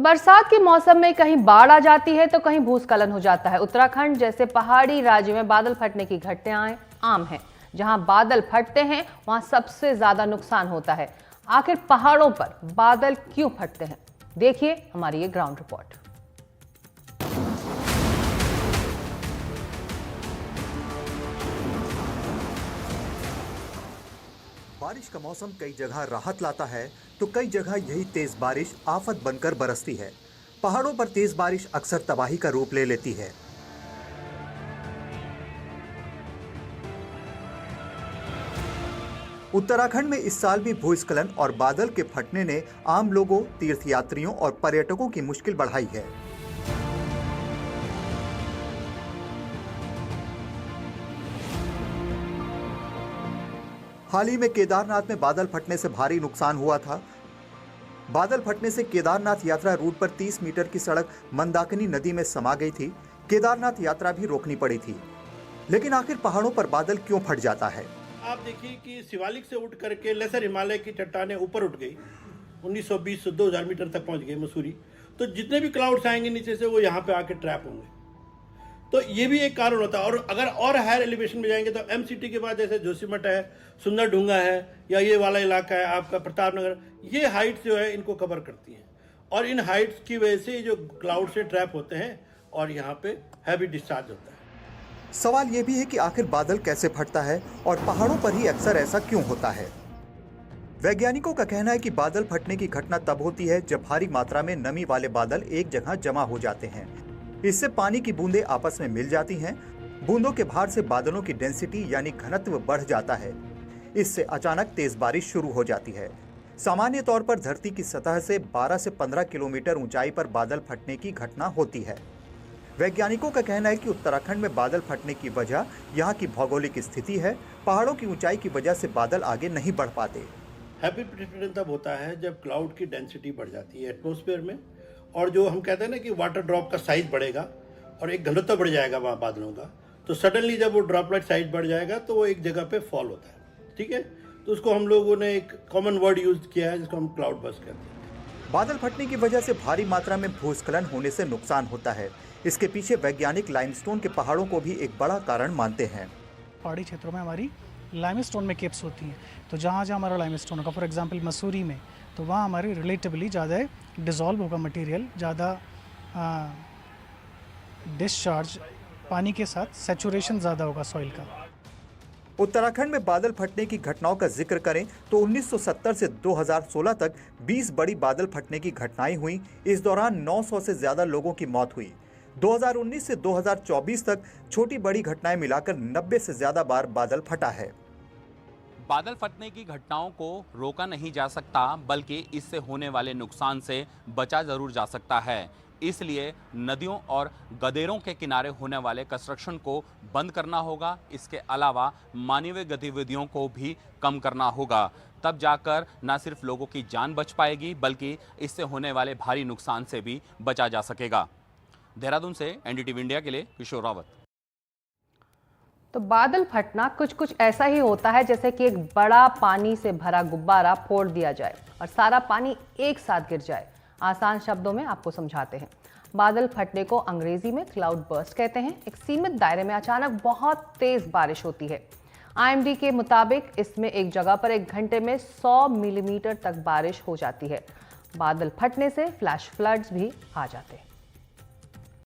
तो बरसात के मौसम में कहीं बाढ़ आ जाती है तो कहीं भूस्खलन हो जाता है। उत्तराखंड जैसे पहाड़ी राज्य में बादल फटने की घटनाएं आम हैं। जहां बादल फटते हैं वहां सबसे ज्यादा नुकसान होता है। आखिर पहाड़ों पर बादल क्यों फटते हैं, देखिए हमारी ये ग्राउंड रिपोर्ट। बारिश का मौसम कई जगह राहत लाता है तो कई जगह यही तेज बारिश आफत बनकर बरसती है। पहाड़ों पर तेज बारिश अक्सर तबाही का रूप ले लेती है। उत्तराखंड में इस साल भी भूस्खलन और बादल के फटने ने आम लोगों, तीर्थयात्रियों और पर्यटकों की मुश्किल बढ़ाई है। हाल ही में केदारनाथ में बादल फटने से भारी नुकसान हुआ था। बादल फटने से केदारनाथ यात्रा रूट पर 30 मीटर की सड़क मंदाकिनी नदी में समा गई थी। केदारनाथ यात्रा भी रोकनी पड़ी थी। लेकिन आखिर पहाड़ों पर बादल क्यों फट जाता है? आप देखिए कि शिवालिक से उठ करके लेसर हिमालय की चट्टानें ऊपर उठ गई, 1920 से 2000 मीटर तक पहुंच गई मसूरी। तो जितने भी क्लाउड्स आएंगे नीचे से वो यहाँ पे आके ट्रैप होंगे। तो ये भी एक कारण होता है। और अगर और हायर एलिवेशन में जाएंगे तो एमसीटी के बाद जैसे जोशीमठ है, सुंदरढूंगा है, या ये वाला इलाका है आपका प्रताप नगर, ये हाइट्स जो है इनको कवर करती हैं। और इन हाइट्स की वजह से जो क्लाउड से ट्रैप होते हैं और यहाँ पे हैवी डिस्चार्ज होता है। सवाल ये भी है कि आखिर बादल कैसे फटता है और पहाड़ों पर ही अक्सर ऐसा क्यों होता है? वैज्ञानिकों का कहना है कि बादल फटने की घटना तब होती है जब भारी मात्रा में नमी वाले बादल एक जगह जमा हो जाते हैं। इससे पानी की बूंदें आपस में मिल जाती हैं। बूंदों के भार से बादलों की डेंसिटी यानी घनत्व बढ़ जाता है। इससे अचानक तेज बारिश शुरू हो जाती है। सामान्य तौर पर धरती की सतह से 12 से 15 किलोमीटर ऊंचाई पर बादल फटने की घटना होती है। वैज्ञानिकों का कहना है कि उत्तराखंड में बादल फटने की वजह यहाँ की भौगोलिक स्थिति है। पहाड़ों की ऊंचाई की वजह से बादल आगे नहीं बढ़ पाते। हैवी प्रेसिपिटेशन तब होता है जब क्लाउड की डेंसिटी बढ़ जाती है एटमॉस्फेयर में, और जो हम कहते हैं ना कि वाटर ड्रॉप का साइज बढ़ेगा और एक घनत्व बढ़ जाएगा वहाँ बादलों का। तो सडनली जब वो ड्रॉपलेट साइज बढ़ जाएगा तो वो एक जगह पे फॉल होता है। ठीक है, तो उसको हम लोगों ने एक कॉमन वर्ड यूज किया है जिसको हम क्लाउड बस्ट कहते हैं। बादल फटने की वजह से भारी मात्रा में भूस्खलन होने से नुकसान होता है। इसके पीछे वैज्ञानिक लाइमस्टोन के पहाड़ों को भी एक बड़ा कारण मानते हैं। पहाड़ी क्षेत्रों में हमारी लाइमस्टोन में केप्स होती हैं, तो जहाँ जहाँ हमारा लाइमस्टोन होगा, फॉर एग्जांपल मसूरी में, तो वहाँ हमारी रिलेटिवली ज़्यादा डिज़ोल्व होगा मटेरियल, ज़्यादा डिस्चार्ज पानी के साथ सैचुरेशन ज़्यादा होगा सॉइल का। उत्तराखंड में बादल फटने की घटनाओं का जिक्र करें तो 1970 से 2016 तक 20 बड़ी बादल फटने की घटनाएं हुई। इस दौरान 900 से ज्यादा लोगों की मौत हुई। 2019 से 2024 तक छोटी बड़ी घटनाएं मिलाकर 90 से ज्यादा बार बादल फटा है। बादल फटने की घटनाओं को रोका नहीं जा सकता, बल्कि इससे होने वाले नुकसान से बचा जरूर जा सकता है। इसलिए नदियों और गदेरों के किनारे होने वाले कंस्ट्रक्शन को बंद करना होगा। इसके अलावा मानवीय गतिविधियों को भी कम करना होगा। तब जाकर न सिर्फ लोगों की जान बच पाएगी, बल्कि इससे होने वाले भारी नुकसान से भी बचा जा सकेगा। देहरादून से एनडीटीवी इंडिया के लिए किशोर रावत। तो बादल फटना कुछ ऐसा ही होता है जैसे कि एक बड़ा पानी से भरा गुब्बारा फोड़ दिया जाए और सारा पानी एक साथ गिर जाए। आसान शब्दों में आपको समझाते हैं। बादल फटने को अंग्रेजी में क्लाउड बर्स्ट कहते हैं। एक सीमित दायरे में अचानक बहुत तेज बारिश होती है। आईएमडी के मुताबिक इसमें एक जगह पर एक घंटे में 100 मिलीमीटर तक बारिश हो जाती है। बादल फटने से फ्लैश फ्लड्स भी आ जाते हैं।